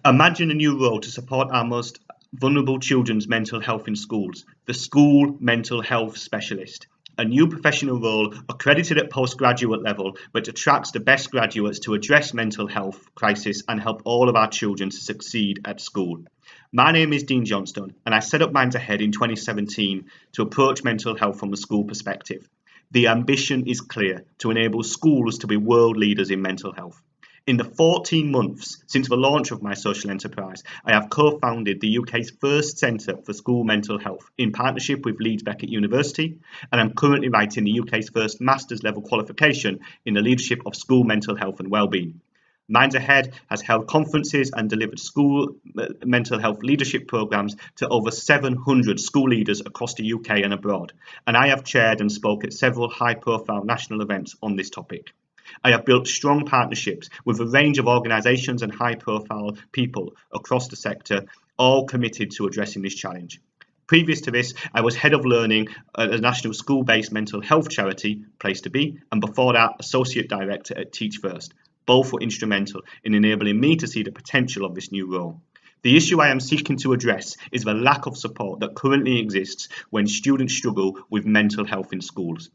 Imagine a new role to support our most vulnerable children's mental health in schools, the school mental health specialist. A new professional role accredited at postgraduate level, but attracts the best graduates to address mental health crisis and help all of our children to succeed at school. My name is Dean Johnstone, and I set up Minds Ahead in 2017 to approach mental health from a school perspective. The ambition is clear: to enable schools to be world leaders in mental health. In the 14 months since the launch of my social enterprise, I have co-founded the UK's first centre for school mental health in partnership with Leeds Beckett University, and I'm currently writing the UK's first master's level qualification in the leadership of school mental health and wellbeing. Minds Ahead has held conferences and delivered school mental health leadership programs to over 700 school leaders across the UK and abroad, and I have chaired and spoke at several high-profile national events on this topic. I have built strong partnerships with a range of organisations and high-profile people across the sector, all committed to addressing this challenge. Previous to this, I was head of learning at a national school-based mental health charity, Place to Be, and before that, associate director at Teach First. Both were instrumental in enabling me to see the potential of this new role. The issue I am seeking to address is the lack of support that currently exists when students struggle with mental health in schools.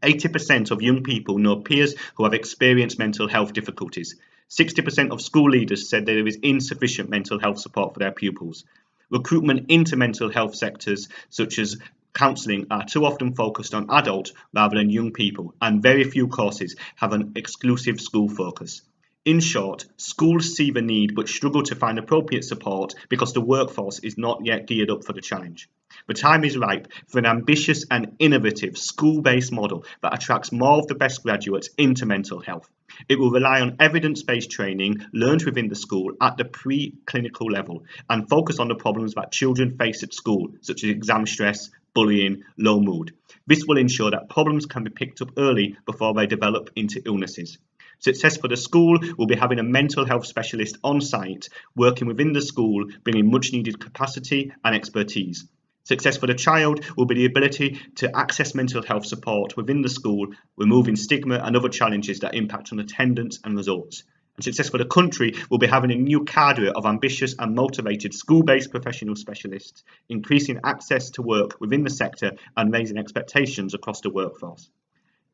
80% of young people know peers who have experienced mental health difficulties. 60% of school leaders said there is insufficient mental health support for their pupils. Recruitment into mental health sectors such as counselling are too often focused on adult rather than young people, and very few courses have an exclusive school focus. In short, schools see the need but struggle to find appropriate support because the workforce is not yet geared up for the challenge. The time is ripe for an ambitious and innovative school-based model that attracts more of the best graduates into mental health. It will rely on evidence-based training learned within the school at the pre-clinical level and focus on the problems that children face at school, such as exam stress, bullying, low mood. This will ensure that problems can be picked up early before they develop into illnesses. Success for the school will be having a mental health specialist on site, working within the school, bringing much needed capacity and expertise. Success for the child will be the ability to access mental health support within the school, removing stigma and other challenges that impact on attendance and results. And success for the country will be having a new cadre of ambitious and motivated school-based professional specialists, increasing access to work within the sector and raising expectations across the workforce.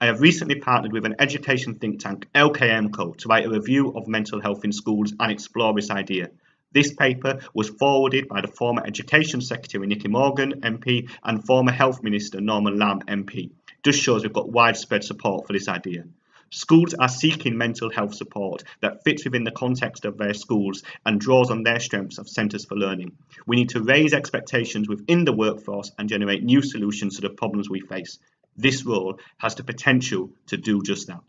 I have recently partnered with an education think tank, LKMCO, to write a review of mental health in schools and explore this idea. This paper was forwarded by the former Education Secretary Nicky Morgan MP and former Health Minister Norman Lamb MP. Just shows we've got widespread support for this idea. Schools are seeking mental health support that fits within the context of their schools and draws on their strengths of centres for learning. We need to raise expectations within the workforce and generate new solutions to the problems we face. This role has the potential to do just that.